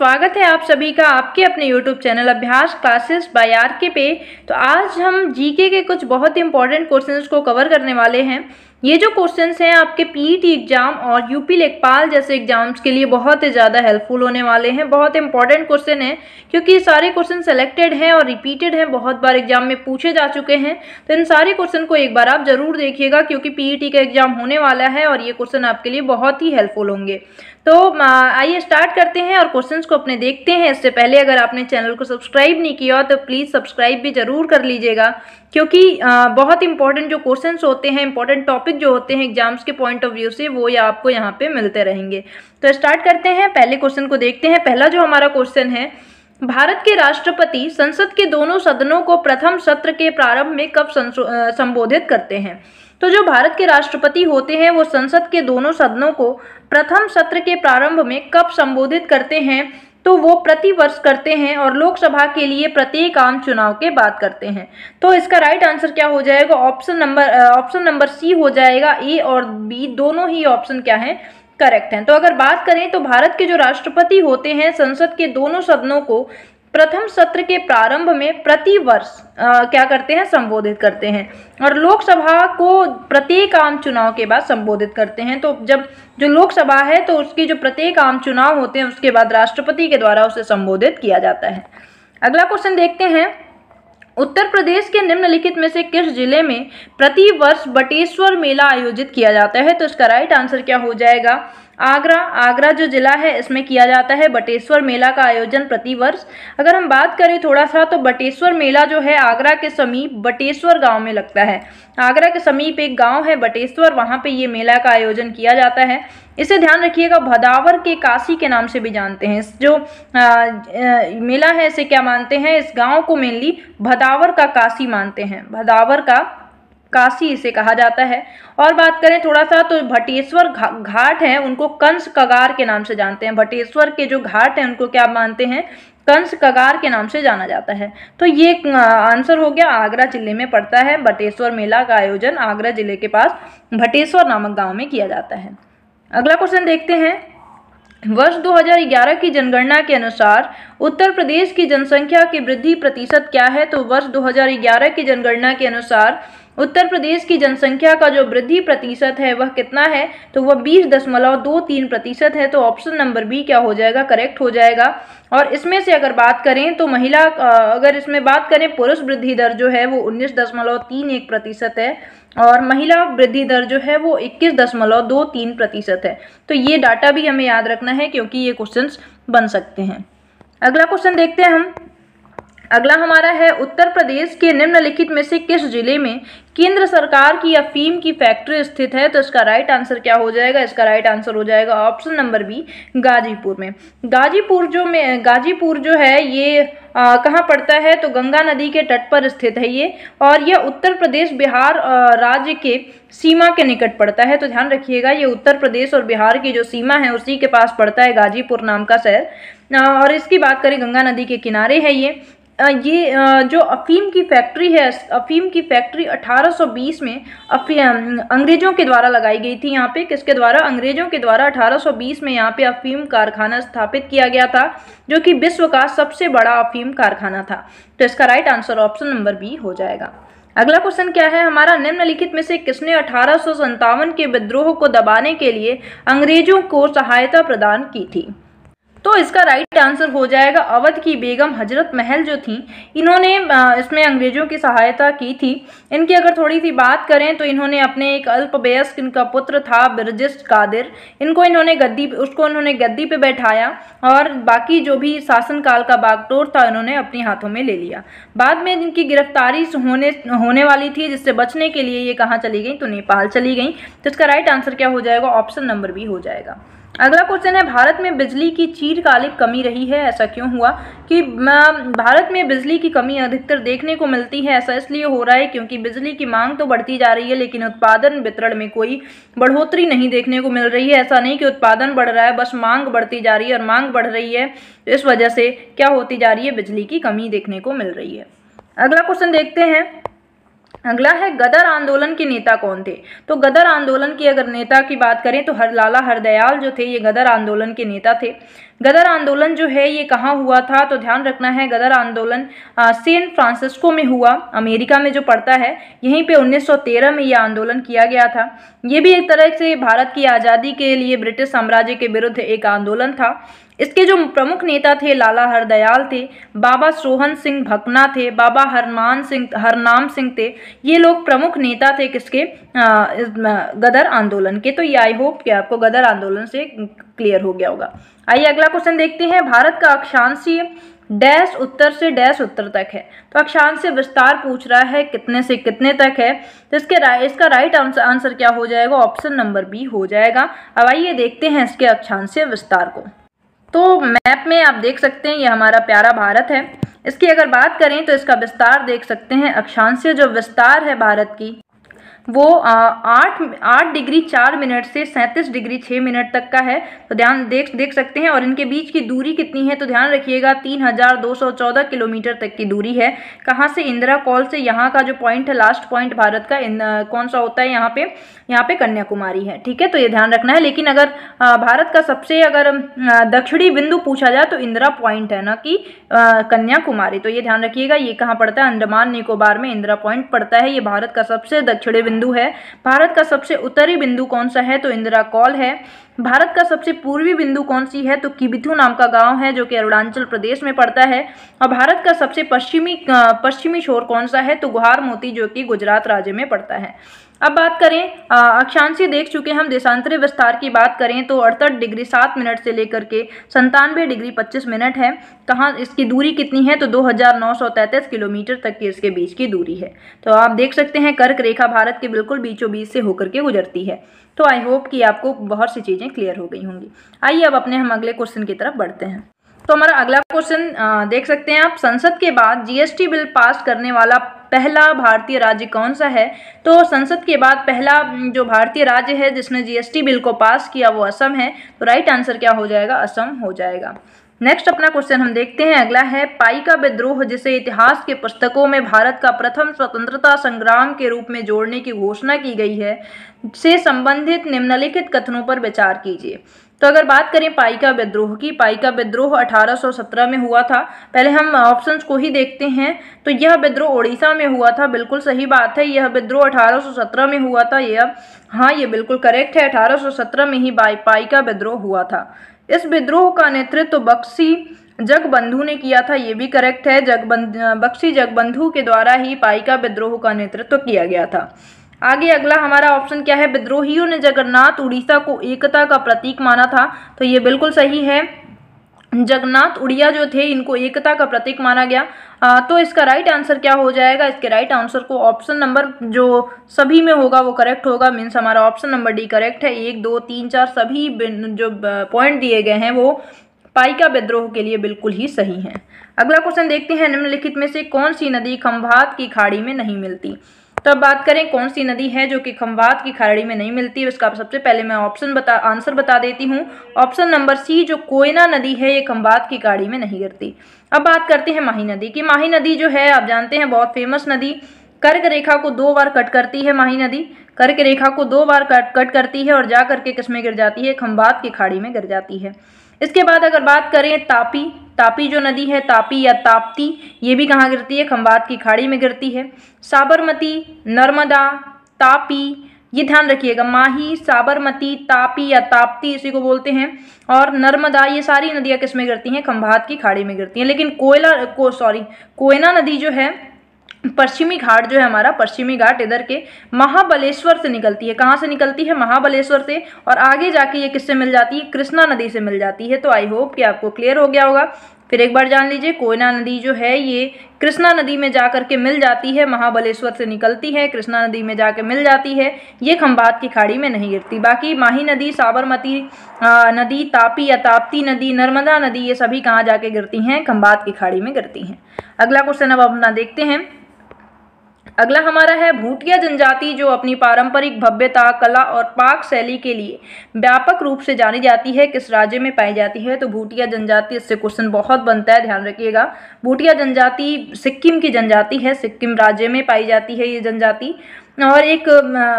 स्वागत है आप सभी का आपके अपने YouTube चैनल अभ्यास क्लासेस बाय आर.के. पे। तो आज हम जीके के कुछ बहुत इंपॉर्टेंट क्वेश्चंस को कवर करने वाले हैं। ये जो क्वेश्चंस हैं आपके पीईटी एग्जाम और यूपी लेखपाल जैसे एग्जाम्स के लिए बहुत ही ज़्यादा हेल्पफुल होने वाले हैं। बहुत इंपॉर्टेंट क्वेश्चन है क्योंकि ये सारे क्वेश्चन सेलेक्टेड हैं और रिपीटेड हैं, बहुत बार एग्जाम में पूछे जा चुके हैं। तो इन सारे क्वेश्चन को एक बार आप जरूर देखिएगा क्योंकि पीईटी का एग्जाम होने वाला है और ये क्वेश्चन आपके लिए बहुत ही हेल्पफुल होंगे। तो आइए स्टार्ट करते हैं और क्वेश्चंस को अपने देखते हैं। इससे पहले अगर आपने चैनल को सब्सक्राइब नहीं किया तो प्लीज़ सब्सक्राइब भी जरूर कर लीजिएगा क्योंकि बहुत इंपॉर्टेंट जो क्वेश्चंस होते हैं, इंपॉर्टेंट टॉपिक जो होते हैं एग्जाम्स के पॉइंट ऑफ व्यू से, वो ये आपको यहाँ पे मिलते रहेंगे। तो स्टार्ट करते हैं, पहले क्वेश्चन को देखते हैं। पहला जो हमारा क्वेश्चन है, भारत के राष्ट्रपति संसद के दोनों सदनों को प्रथम सत्र के प्रारंभ में कब संबोधित करते हैं? तो जो भारत के राष्ट्रपति होते हैं वो संसद के दोनों सदनों को प्रथम सत्र के प्रारंभ में कब संबोधित करते हैं? तो वो प्रतिवर्ष करते हैं और लोकसभा के लिए प्रत्येक आम चुनाव के बाद करते हैं। तो इसका राइट आंसर क्या हो जाएगा? ऑप्शन नंबर सी हो जाएगा। ए और बी दोनों ही ऑप्शन क्या है? करेक्ट हैं। तो अगर बात करें तो भारत के जो राष्ट्रपति होते हैं संसद के दोनों सदनों को प्रथम सत्र के प्रारंभ में प्रतिवर्ष क्या करते हैं? संबोधित करते हैं और लोकसभा को प्रत्येक आम चुनाव के बाद संबोधित करते हैं। तो जब जो लोकसभा है तो उसकी जो प्रत्येक आम चुनाव होते हैं उसके बाद राष्ट्रपति के द्वारा उसे संबोधित किया जाता है। अगला क्वेश्चन देखते हैं, उत्तर प्रदेश के निम्नलिखित में से किस जिले में प्रति वर्ष बटेश्वर मेला आयोजित किया जाता है? तो इसका राइट आंसर क्या हो जाएगा? आगरा जो जिला है इसमें किया जाता है बटेश्वर मेला का आयोजन प्रतिवर्ष। अगर हम बात करें थोड़ा सा तो बटेश्वर मेला जो है आगरा के समीप बटेश्वर गांव में लगता है। आगरा के समीप एक गांव है बटेश्वर, वहां पे ये मेला का आयोजन किया जाता है। इसे ध्यान रखिएगा, भदावर के काशी के नाम से भी जानते हैं। इस जो मेला है इसे क्या मानते हैं? इस गांव को मेनली भदावर का काशी मानते हैं, भदावर का काशी इसे कहा जाता है। और बात करें थोड़ा सा तो भटेश्वर घाट है उनको कंस कगार के नाम से जानते हैं। भटेश्वर के जो घाट हैं उनको क्या मानते हैं? कंस कगार के नाम से जाना जाता है। तो ये आंसर हो गया, आगरा जिले में पड़ता है। बटेश्वर मेला का आयोजन आगरा जिले के पास भटेश्वर नामक गांव में किया जाता है। अगला क्वेश्चन देखते हैं, वर्ष 2011 की जनगणना के अनुसार उत्तर प्रदेश की जनसंख्या की वृद्धि प्रतिशत क्या है? तो वर्ष 2011 की जनगणना के अनुसार उत्तर प्रदेश की जनसंख्या का जो वृद्धि प्रतिशत है वह कितना है? तो वह 20.23% है। तो ऑप्शन नंबर बी क्या हो जाएगा? करेक्ट हो जाएगा। और इसमें से अगर बात करें तो अगर इसमें बात करें पुरुष वृद्धि दर जो है वो 19.31% है और महिला वृद्धि दर जो है वो 21.23% है। तो ये डाटा भी हमें याद रखना है क्योंकि ये क्वेश्चंस बन सकते हैं। अगला क्वेश्चन देखते हैं हम। अगला हमारा है, उत्तर प्रदेश के निम्नलिखित में से किस जिले में केंद्र सरकार की अफीम की फैक्ट्री स्थित है? तो इसका राइट आंसर क्या हो जाएगा? इसका राइट आंसर हो जाएगा ऑप्शन नंबर बी, गाजीपुर में। गाजीपुर जो है ये कहाँ पड़ता है? तो गंगा नदी के तट पर स्थित है ये, और यह उत्तर प्रदेश बिहार राज्य के सीमा के निकट पड़ता है। तो ध्यान रखिएगा, ये उत्तर प्रदेश और बिहार की जो सीमा है उसी के पास पड़ता है गाजीपुर नाम का शहर। और इसकी बात करें गंगा नदी के किनारे है ये जो अफीम की फैक्ट्री है, अफीम की फैक्ट्री 1820 में अंग्रेजों के द्वारा लगाई गई थी। यहाँ पे किसके द्वारा? अंग्रेजों के द्वारा 1820 में यहाँ पे अफीम कारखाना स्थापित किया गया था जो कि विश्व का सबसे बड़ा अफीम कारखाना था। तो इसका right answer option number B हो जाएगा। अगला क्वेश्चन क्या है हमारा, निम्नलिखित में से किसने 1857 के विद्रोह को दबाने के लिए अंग्रेजों को सहायता प्रदान की थी? तो इसका राइट आंसर हो जाएगा अवध की बेगम हजरत महल जो थी, इन्होंने इसमें अंग्रेजों की सहायता की थी। इनकी अगर थोड़ी सी बात करें तो इन्होंने अपने एक अल्पवयस्क, इनका पुत्र था बिरजिस कादिर, इन्होंने गद्दी पे बैठाया और बाकी जो भी शासनकाल का बागडोर था इन्होंने अपने हाथों में ले लिया। बाद में इनकी गिरफ्तारी होने वाली थी, जिससे बचने के लिए ये कहाँ चली गई? तो नेपाल चली गई। तो इसका राइट आंसर क्या हो जाएगा? ऑप्शन नंबर बी हो जाएगा। अगला क्वेश्चन है, भारत में बिजली की चिरकालिक कमी रही है, ऐसा क्यों हुआ? कि भारत में बिजली की कमी अधिकतर देखने को मिलती है। ऐसा इसलिए हो रहा है क्योंकि बिजली की मांग तो बढ़ती जा रही है लेकिन उत्पादन वितरण में कोई बढ़ोतरी नहीं देखने को मिल रही है। ऐसा नहीं कि उत्पादन बढ़ रहा है, बस मांग बढ़ती जा रही है और मांग बढ़ रही है तो इस वजह से क्या होती जा रही है? बिजली की कमी देखने को मिल रही है। अगला क्वेश्चन देखते हैं, अगला है, गदर आंदोलन के नेता कौन थे? तो गदर आंदोलन की अगर नेता की बात करें तो लाला हरदयाल जो थे ये गदर आंदोलन के नेता थे। गदर आंदोलन जो है ये कहाँ हुआ था, तो ध्यान रखना है गदर आंदोलन सैन फ्रांसिस्को में हुआ, अमेरिका में जो पड़ता है। यहीं पे 1913 में ये आंदोलन किया गया था। ये भी एक तरह से भारत की आज़ादी के लिए ब्रिटिश साम्राज्य के विरुद्ध एक आंदोलन था। इसके जो प्रमुख नेता थे लाला हरदयाल थे, बाबा सोहन सिंह भकना थे, बाबा हरनाम सिंह थे। ये लोग प्रमुख नेता थे किसके, गदर आंदोलन के। तो ये आई होप कि आपको गदर आंदोलन से क्लियर हो गया होगा। आइए अगला क्वेश्चन देखते हैं। भारत का अक्षांशीय डैश उत्तर से डैश उत्तर तक है। तो अक्षांशीय विस्तार पूछ रहा है कितने से कितने तक है। तो इसका राइट आंसर क्या हो जाएगा, ऑप्शन नंबर बी हो जाएगा। अब आइए देखते हैं इसके अक्षांशीय विस्तार को। तो मैप में आप देख सकते हैं ये हमारा प्यारा भारत है। इसकी अगर बात करें तो इसका विस्तार देख सकते हैं। अक्षांशीय जो विस्तार है भारत की वो 8 डिग्री 4 मिनट से 37 डिग्री 6 मिनट तक का है। तो ध्यान देख सकते हैं। और इनके बीच की दूरी कितनी है, तो ध्यान रखिएगा 3214 किलोमीटर तक की दूरी है। कहाँ से, इंदिरा कॉल से। यहाँ का जो पॉइंट है, लास्ट पॉइंट भारत का कौन सा होता है, यहाँ पे कन्याकुमारी है। ठीक है, तो ये ध्यान रखना है। लेकिन अगर भारत का सबसे अगर दक्षिणी बिंदु पूछा जाए तो इंदिरा पॉइंट है, ना कि कन्याकुमारी। तो ये ध्यान रखिएगा। ये कहाँ पड़ता है, अंडमान निकोबार में इंदिरा पॉइंट पड़ता है। ये भारत का सबसे दक्षिणी बिंदु है। भारत का सबसे उत्तरी बिंदु कौन सा है, तो इंदिरा कॉल है। भारत का सबसे पूर्वी बिंदु कौन सी है, तो किबिथु नाम का गांव है जो कि अरुणाचल प्रदेश में पड़ता है। और भारत का सबसे पश्चिमी छोर कौन सा है, तो गुहार मोती जो कि गुजरात राज्य में पड़ता है। अब बात करें अक्षांशीय देख चुके हम। देशांतरी विस्तार की बात करें तो 68 डिग्री 7 मिनट से लेकर के 97 डिग्री 25 मिनट है। कहाँ इसकी दूरी कितनी है, तो 2933 किलोमीटर तक की इसके बीच की दूरी है। तो आप देख सकते हैं कर्क रेखा भारत के बिल्कुल बीचों बीच से होकर के गुजरती है। तो आई होप कि आपको बहुत सी चीज़ें क्लियर हो गई होंगी। आइए अब हम अगले क्वेश्चन की तरफ बढ़ते हैं। तो हमारा अगला क्वेश्चन देख सकते हैं आप। संसद के बाद जीएसटी बिल पास करने वाला पहला भारतीय राज्य कौन सा है, तो संसद के बाद पहला जो भारतीय राज्य है जिसने जीएसटी बिल को पास किया वो असम है। तो राइट आंसर क्या हो जाएगा, असम हो जाएगा। नेक्स्ट अपना क्वेश्चन हम देखते हैं। अगला है पाइका विद्रोह, जिसे इतिहास के पुस्तकों में भारत का प्रथम स्वतंत्रता संग्राम के रूप में जोड़ने की घोषणा की गई है, से संबंधित निम्नलिखित कथनों पर विचार कीजिए। तो अगर बात करें पाइका विद्रोह की, पाइका विद्रोह 1817 में हुआ था। पहले हम ऑप्शंस को ही देखते हैं। तो यह विद्रोह उड़ीसा में हुआ था, बिल्कुल सही बात है। यह विद्रोह 1817 में हुआ था। ये बिल्कुल करेक्ट है। 1817 में ही पाइका विद्रोह हुआ था। इस विद्रोह का नेतृत्व बख्शी जगबंधु ने किया था। ये भी करेक्ट है। बख्शी जगबंधु के द्वारा ही पाइका विद्रोह का नेतृत्व किया गया था। आगे अगला हमारा ऑप्शन क्या है, विद्रोहियों ने जगन्नाथ उड़ीसा को एकता का प्रतीक माना था। तो ये बिल्कुल सही है। जगन्नाथ उड़िया जो थे इनको एकता का प्रतीक माना गया। तो इसका राइट आंसर क्या हो जाएगा, इसके राइट आंसर को ऑप्शन नंबर जो सभी में होगा वो करेक्ट होगा। मीन्स हमारा ऑप्शन नंबर डी करेक्ट है। 1 2 3 4 सभी जो पॉइंट दिए गए हैं वो पाइका विद्रोह के लिए बिल्कुल ही सही हैं। अगला क्वेश्चन देखते हैं। निम्नलिखित में से कौन सी नदी खंभात की खाड़ी में नहीं मिलती। तो अब बात करें कौन सी नदी है जो कि खंभात की खाड़ी में नहीं मिलती। इसका सबसे पहले मैं आंसर बता देती हूँ। ऑप्शन नंबर सी जो कोयना नदी है ये खंभात की खाड़ी में नहीं गिरती। अब बात करते हैं माही नदी की। माही नदी जो है आप जानते हैं बहुत फेमस नदी, कर्क रेखा को 2 बार कट करती है। माही नदी कर्क रेखा को 2 बार कट करती है और जा करके किस में गिर जाती है, खंभात की खाड़ी में गिर जाती है। इसके बाद अगर बात करें तापी जो नदी है, तापी या ताप्ती, ये भी कहाँ गिरती है, खंभात की खाड़ी में गिरती है। साबरमती, नर्मदा, तापी, ये ध्यान रखिएगा। माही, साबरमती, तापी या ताप्ती इसी को बोलते हैं। और नर्मदा, ये सारी नदियाँ किस में गिरती हैं, खंभात की खाड़ी में गिरती हैं। लेकिन कोयना नदी जो है, पश्चिमी घाट जो है हमारा, पश्चिमी घाट इधर के महाबलेश्वर से निकलती है। कहाँ से निकलती है, महाबलेश्वर से। और आगे जाके ये किससे मिल जाती है, कृष्णा नदी से मिल जाती है। तो आई होप कि आपको क्लियर हो गया होगा। फिर एक बार जान लीजिए, कोयना नदी जो है ये कृष्णा नदी में जा करके मिल जाती है, महाबलेश्वर से निकलती है, कृष्णा नदी में जाकर मिल जाती है। ये खंभात की खाड़ी में नहीं गिरती। बाकी माही नदी, साबरमती नदी, तापी या ताप्ती नदी, नर्मदा नदी, ये सभी कहाँ जाके गिरती हैं, खंभात की खाड़ी में गिरती हैं। अगला क्वेश्चन अब अपना देखते हैं। अगला हमारा है भूटिया जनजाति जो अपनी पारंपरिक भव्यता, कला और पाक शैली के लिए व्यापक रूप से जानी जाती है, किस राज्य में पाई जाती है। तो भूटिया जनजाति, इससे क्वेश्चन बहुत बनता है, ध्यान रखिएगा। भूटिया जनजाति सिक्किम की जनजाति है, सिक्किम राज्य में पाई जाती है ये जनजाति। और एक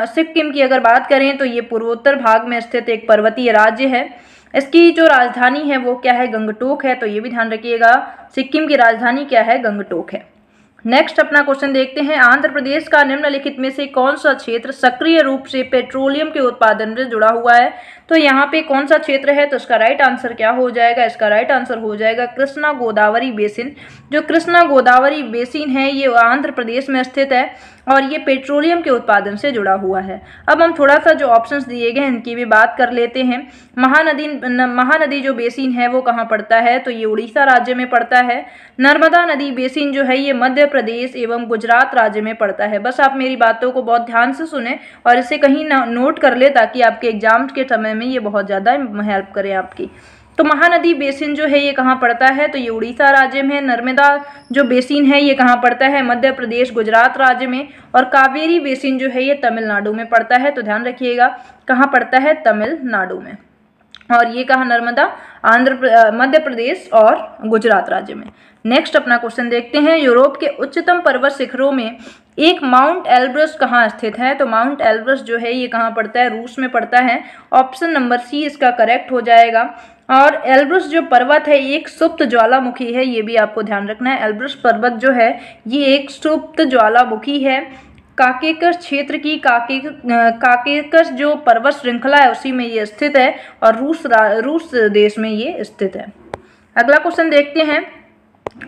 सिक्किम की अगर बात करें तो ये पूर्वोत्तर भाग में स्थित एक पर्वतीय राज्य है। इसकी जो राजधानी है वो क्या है, गंगटोक है, तो ये भी ध्यान रखिएगा। सिक्किम की राजधानी क्या है, गंगटोक है। नेक्स्ट अपना क्वेश्चन देखते हैं, आंध्र प्रदेश का निम्नलिखित में से कौन सा क्षेत्र सक्रिय रूप से पेट्रोलियम के उत्पादन से जुड़ा हुआ है। तो यहाँ पे कौन सा क्षेत्र है, तो इसका राइट आंसर क्या हो जाएगा, इसका राइट आंसर हो जाएगा कृष्णा गोदावरी बेसिन। जो कृष्णा गोदावरी बेसिन है ये आंध्र प्रदेश में स्थित है और ये पेट्रोलियम के उत्पादन से जुड़ा हुआ है। अब हम थोड़ा सा जो ऑप्शंस दिए गए हैं इनकी भी बात कर लेते हैं। महानदी जो बेसिन है वो कहाँ पड़ता है, तो ये उड़ीसा राज्य में पड़ता है। नर्मदा नदी बेसिन जो है ये मध्य प्रदेश एवं गुजरात राज्य में पड़ता है। बस आप मेरी बातों को बहुत ध्यान से सुने और इसे कहीं नोट कर ले ताकि आपके एग्जाम के समय में ये बहुत ज़्यादा हेल्प करे आपकी। तो महानदी बेसिन जो है ये कहाँ पड़ता है, तो ये उड़ीसा राज्य में। नर्मदा जो बेसिन है ये कहाँ पड़ता है, मध्य प्रदेश गुजरात राज्य में। और कावेरी बेसिन जो है ये तमिलनाडु में पड़ता है। तो ध्यान रखिएगा कहाँ पड़ता है, तमिलनाडु में। और ये कहाँ, नर्मदा मध्य प्रदेश और गुजरात राज्य में। नेक्स्ट अपना क्वेश्चन देखते हैं, यूरोप के उच्चतम पर्वत शिखरों में एक माउंट एल्ब्रस कहाँ स्थित है। तो माउंट एल्ब्रस जो है ये कहाँ पड़ता है, रूस में पड़ता है। ऑप्शन नंबर सी इसका करेक्ट हो जाएगा। और एल्ब्रस जो पर्वत है एक सुप्त ज्वालामुखी है, ये भी आपको ध्यान रखना है। एल्ब्रस पर्वत जो है ये एक सुप्त ज्वालामुखी है। काकेकस क्षेत्र की काकेकस जो पर्वत श्रृंखला है उसी में ये स्थित है और रूस देश में ये स्थित है। अगला क्वेश्चन देखते हैं,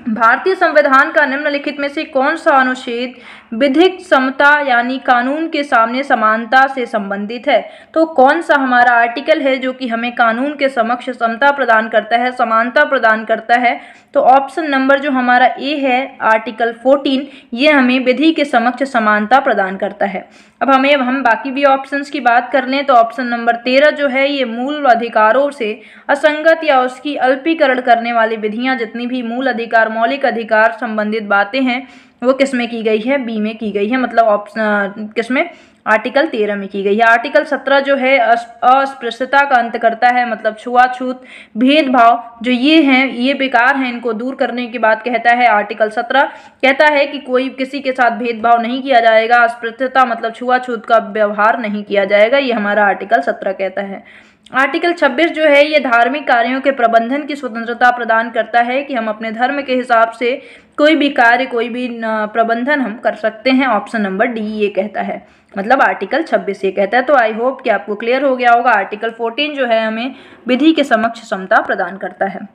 भारतीय संविधान का निम्नलिखित में से कौन सा अनुच्छेद विधिक समता यानी कानून के सामने समानता से संबंधित है। तो कौन सा हमारा आर्टिकल है जो कि हमें कानून के समक्ष समता प्रदान करता है, समानता प्रदान करता है। तो ऑप्शन नंबर जो हमारा ए है आर्टिकल 14, ये हमें विधि के समक्ष समानता प्रदान करता है। अब हम बाकी भी ऑप्शंस की बात कर लें तो ऑप्शन नंबर 13 जो है ये मूल अधिकारों से असंगत या उसकी अल्पीकरण करने वाली विधियां, जितनी भी मूल अधिकार मौलिक अधिकार संबंधित बातें हैं वो किसमें की गई है, बी में की गई है। मतलब ऑप्शन किसमें, आर्टिकल 13 में की गई है। आर्टिकल 17 जो है अस्पृश्यता का अंत करता है, मतलब छुआछूत भेदभाव जो ये हैं ये बेकार हैं, इनको दूर करने की बात कहता है। आर्टिकल 17 कहता है कि कोई किसी के साथ भेदभाव नहीं किया जाएगा, अस्पृश्यता मतलब छुआछूत का व्यवहार नहीं किया जाएगा, ये हमारा आर्टिकल 17 कहता है। आर्टिकल 26 जो है ये धार्मिक कार्यों के प्रबंधन की स्वतंत्रता प्रदान करता है कि हम अपने धर्म के हिसाब से कोई भी कार्य कोई भी प्रबंधन हम कर सकते हैं। ऑप्शन नंबर डी ये कहता है, मतलब आर्टिकल 26 ये कहता है। तो आई होप कि आपको क्लियर हो गया होगा। आर्टिकल 14 जो है हमें विधि के समक्ष समता प्रदान करता है।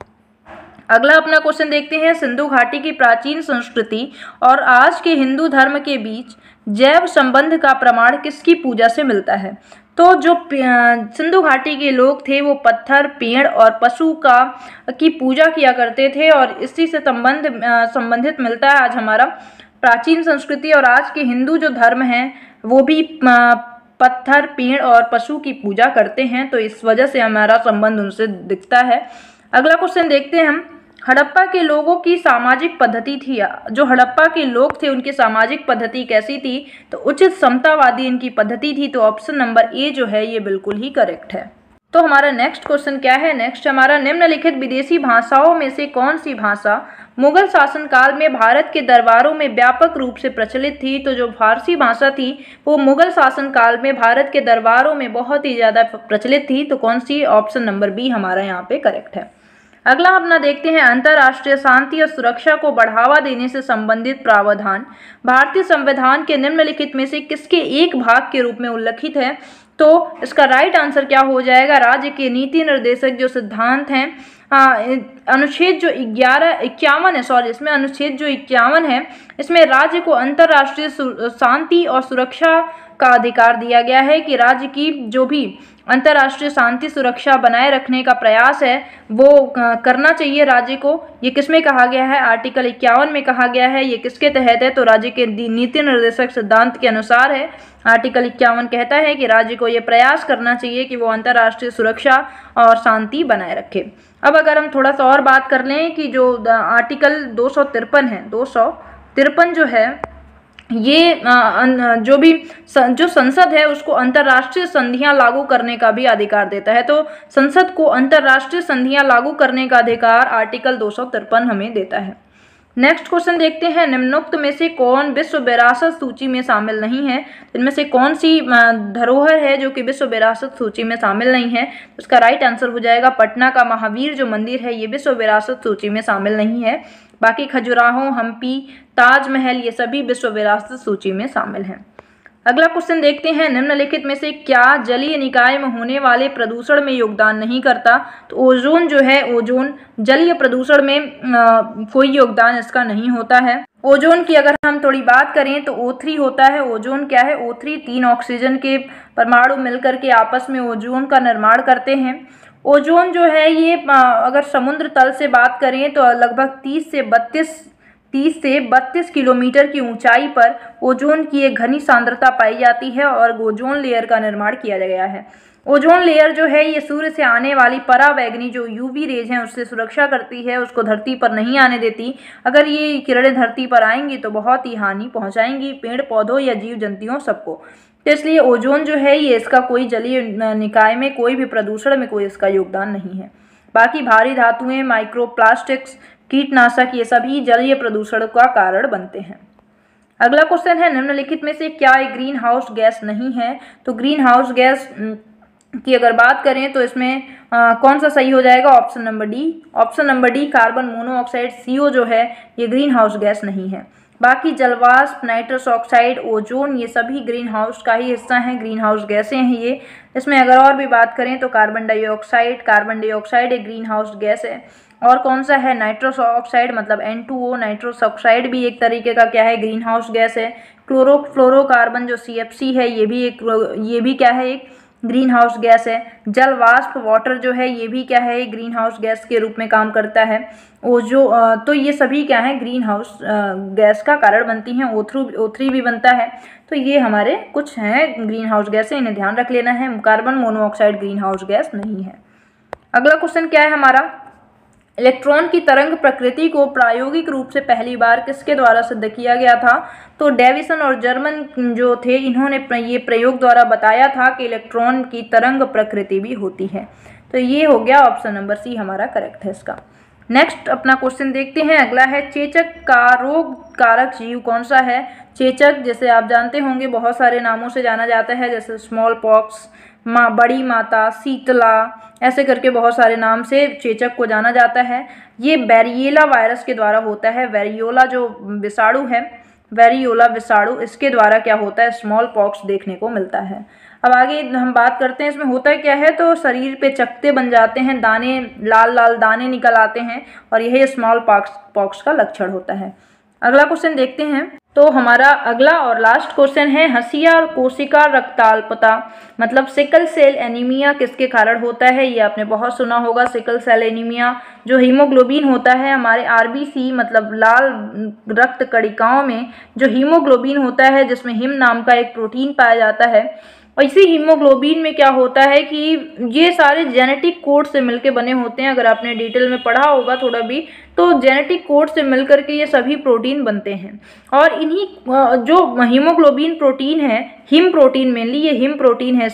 अगला अपना क्वेश्चन देखते हैं, सिंधु घाटी की प्राचीन संस्कृति और आज के हिंदू धर्म के बीच जैव संबंध का प्रमाण किसकी पूजा से मिलता है। तो जो सिंधु घाटी के लोग थे वो पत्थर, पेड़ और पशु की पूजा किया करते थे और इसी से संबंधित मिलता है आज हमारा प्राचीन संस्कृति। और आज के हिंदू जो धर्म हैं वो भी पत्थर, पेड़ और पशु की पूजा करते हैं, तो इस वजह से हमारा संबंध उनसे दिखता है। अगला क्वेश्चन देखते हैं हम, हड़प्पा के लोगों की सामाजिक पद्धति थी, जो हड़प्पा के लोग थे उनकी सामाजिक पद्धति कैसी थी, तो उचित समतावादी इनकी पद्धति थी। तो ऑप्शन नंबर ए जो है ये बिल्कुल ही करेक्ट है। तो हमारा नेक्स्ट क्वेश्चन क्या है, नेक्स्ट हमारा निम्नलिखित विदेशी भाषाओं में से कौन सी भाषा मुगल शासनकाल में भारत के दरबारों में व्यापक रूप से प्रचलित थी। तो जो फारसी भाषा थी वो मुगल शासनकाल में भारत के दरबारों में बहुत ही ज़्यादा प्रचलित थी। तो कौन सी, ऑप्शन नंबर बी हमारा यहाँ पे करेक्ट है। अगला अपना देखते हैं, अंतर्राष्ट्रीय शांति और सुरक्षा को बढ़ावा देने से संबंधित प्रावधान भारतीय संविधान के निम्नलिखित में से किसके एक भाग के रूप में उल्लिखित है। तो इसका राइट आंसर क्या हो जाएगा, राज्य के नीति निर्देशक जो सिद्धांत हैं, अनुच्छेद जो 51 है, सॉरी इसमें अनुच्छेद जो 51 है इसमें राज्य को अंतर्राष्ट्रीय शांति और सुरक्षा का अधिकार दिया गया है कि राज्य की जो भी अंतर्राष्ट्रीय शांति सुरक्षा बनाए रखने का प्रयास है वो करना चाहिए राज्य को। ये किसमें कहा गया है, आर्टिकल 51 में कहा गया है। ये किसके तहत है, तो राज्य के नीति निर्देशक सिद्धांत के अनुसार है। आर्टिकल 51 कहता है कि राज्य को ये प्रयास करना चाहिए कि वो अंतर्राष्ट्रीय सुरक्षा और शांति बनाए रखे। अब अगर हम थोड़ा सा और बात कर लें कि जो आर्टिकल 253 है, 253 जो है ये जो संसद है उसको अंतर्राष्ट्रीय संधियां लागू करने का भी अधिकार देता है। तो संसद को अंतर्राष्ट्रीय संधियां लागू करने का अधिकार आर्टिकल 253 हमें देता है। नेक्स्ट क्वेश्चन देखते हैं, निम्नोक्त में से कौन विश्व विरासत सूची में शामिल नहीं है। इनमें से कौन सी धरोहर है जो कि विश्व विरासत सूची में शामिल नहीं है। तो इसका राइट आंसर हो जाएगा पटना का महावीर जो मंदिर है ये विश्व विरासत सूची में शामिल नहीं है। बाकी खजुराहो, हम्पी, ताजमहल ये सभी विश्व विरासत सूची में शामिल हैं। अगला क्वेश्चन देखते हैं, निम्नलिखित में से क्या जलीय निकाय में होने वाले प्रदूषण में योगदान नहीं करता। तो ओजोन जो है, ओजोन जलीय प्रदूषण में कोई योगदान इसका नहीं होता है। ओजोन की अगर हम थोड़ी बात करें तो O3 होता है। ओजोन क्या है, O3 3 ऑक्सीजन के परमाणु मिलकर के आपस में ओजोन का निर्माण करते हैं। ओजोन जो है ये अगर समुद्र तल से बात करें तो लगभग 30 से 32 किलोमीटर की ऊंचाई पर ओजोन की एक घनी सांद्रता पाई जाती है और ओजोन लेयर का निर्माण किया गया है। ओजोन लेयर जो है ये सूर्य से आने वाली परावैंगनी जो यूवी रेज हैं उससे सुरक्षा करती है, उसको धरती पर नहीं आने देती। अगर ये किरणें धरती पर आएंगी तो बहुत ही हानि पहुंचाएंगी पेड़ पौधों या जीव जंतुओं सबको। तो इसलिए ओजोन जो है ये इसका कोई जलीय निकाय में कोई भी प्रदूषण में कोई इसका योगदान नहीं है। बाकी भारी धातुएं, माइक्रोप्लास्टिक्स, कीटनाशक ये सभी जलीय प्रदूषण का कारण बनते हैं। अगला क्वेश्चन है, निम्नलिखित में से क्या एक ग्रीन हाउस गैस नहीं है। तो ग्रीन हाउस गैस की अगर बात करें तो इसमें कौन सा सही हो जाएगा, option number D. Option number D carbon monoxide CO जो है ये ग्रीन हाउस गैस नहीं है। बाकी जलवाष्प, नाइट्रस ऑक्साइड, ओजोन ये सभी ग्रीन हाउस का ही हिस्सा हैं, ग्रीन हाउस गैसें हैं ये। इसमें अगर और भी बात करें तो कार्बन डाइऑक्साइड एक ग्रीन हाउस गैस है। और कौन सा है, नाइट्रस ऑक्साइड मतलब N2O, नाइट्रस ऑक्साइड भी एक तरीके का क्या है, ग्रीन हाउस गैस है। क्लोरोफ्लोरोकार्बन जो CFC है ये भी क्या है, एक ग्रीन हाउस गैस है। जल वाष्प वाटर जो है ये भी क्या है, ग्रीन हाउस गैस के रूप में काम करता है। तो ये सभी क्या है, ग्रीन हाउस गैस का कारण बनती हैं। O3 भी बनता है। तो ये हमारे कुछ हैं ग्रीन हाउस गैसें, इन्हें ध्यान रख लेना है। Carbon monoxide green house gas नहीं है। अगला क्वेश्चन क्या है हमारा, इलेक्ट्रॉन की तरंग प्रकृति को प्रायोगिक रूप से पहली बार किसके द्वारा सिद्ध किया गया था। तो डेविसन और जर्मन जो थे इन्होंने ये प्रयोग द्वारा बताया था कि इलेक्ट्रॉन की तरंग प्रकृति भी होती है। तो ये हो गया ऑप्शन नंबर सी हमारा करेक्ट है इसका। नेक्स्ट अपना क्वेश्चन देखते हैं, अगला है चेचक का रोग कारक जीव कौन सा है। चेचक जैसे आप जानते होंगे बहुत सारे नामों से जाना जाता है, जैसे स्मॉल पॉक्स, बड़ी माता, शीतला, ऐसे करके बहुत सारे नाम से चेचक को जाना जाता है। ये वेरियोला वायरस के द्वारा होता है। वेरियोला जो विषाणु है, वेरियोला विषाणु, इसके द्वारा क्या होता है, स्मॉल पॉक्स देखने को मिलता है। अब आगे हम बात करते हैं इसमें होता क्या है, तो शरीर पे चकत्ते बन जाते हैं, दाने, लाल लाल दाने निकल आते हैं और यही स्मॉल पॉक्स का लक्षण होता है। अगला क्वेश्चन देखते हैं, तो हमारा अगला और लास्ट क्वेश्चन है, हंसिया और कोशिका रक्ताल्पता मतलब सिकल सेल एनीमिया किसके कारण होता है। ये आपने बहुत सुना होगा। सिकल सेल एनीमिया जो हीमोग्लोबिन होता है हमारे RBC मतलब लाल रक्त कणिकाओं में जो हीमोग्लोबिन होता है, जिसमें हिम नाम का एक प्रोटीन पाया जाता है। और इसी हीमोग्लोबिन में क्या होता है कि ये सारे जेनेटिक कोड से मिलके बने होते हैं। अगर आपने डिटेल में पढ़ा होगा थोड़ा भी, तो जेनेटिक कोड से मिलकर के ये सभी प्रोटीन बनते हैं। और इन्हीं जो हीमोग्लोबिन प्रोटीन है, हिम प्रोटीन मेनली ये हिम प्रोटीन है,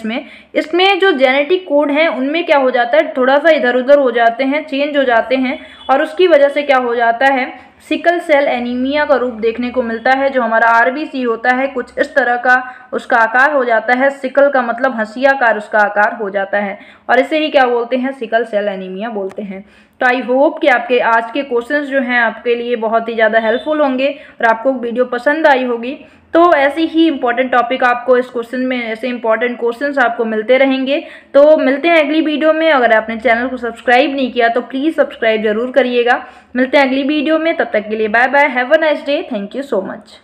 इसमें जो जेनेटिक कोड हैं उनमें क्या हो जाता है, थोड़ा सा इधर उधर हो जाते हैं, चेंज हो जाते हैं और उसकी वजह से क्या हो जाता है, सिकल सेल एनीमिया का रूप देखने को मिलता है। जो हमारा RBC होता है कुछ इस तरह का उसका आकार हो जाता है। सिकल का मतलब हंसियाकार उसका आकार हो जाता है और इसे ही क्या बोलते हैं, सिकल सेल एनीमिया बोलते हैं। तो आई होप कि आपके आज के क्वेश्चंस जो हैं आपके लिए बहुत ही ज़्यादा हेल्पफुल होंगे और आपको वीडियो पसंद आई होगी। तो ऐसे ही इंपॉर्टेंट टॉपिक आपको इस क्वेश्चन में, ऐसे इंपॉर्टेंट क्वेश्चंस आपको मिलते रहेंगे। तो मिलते हैं अगली वीडियो में। अगर आपने चैनल को सब्सक्राइब नहीं किया तो प्लीज़ सब्सक्राइब जरूर करिएगा। मिलते हैं अगली वीडियो में, तब तक के लिए bye bye, have a nice day, thank you so much.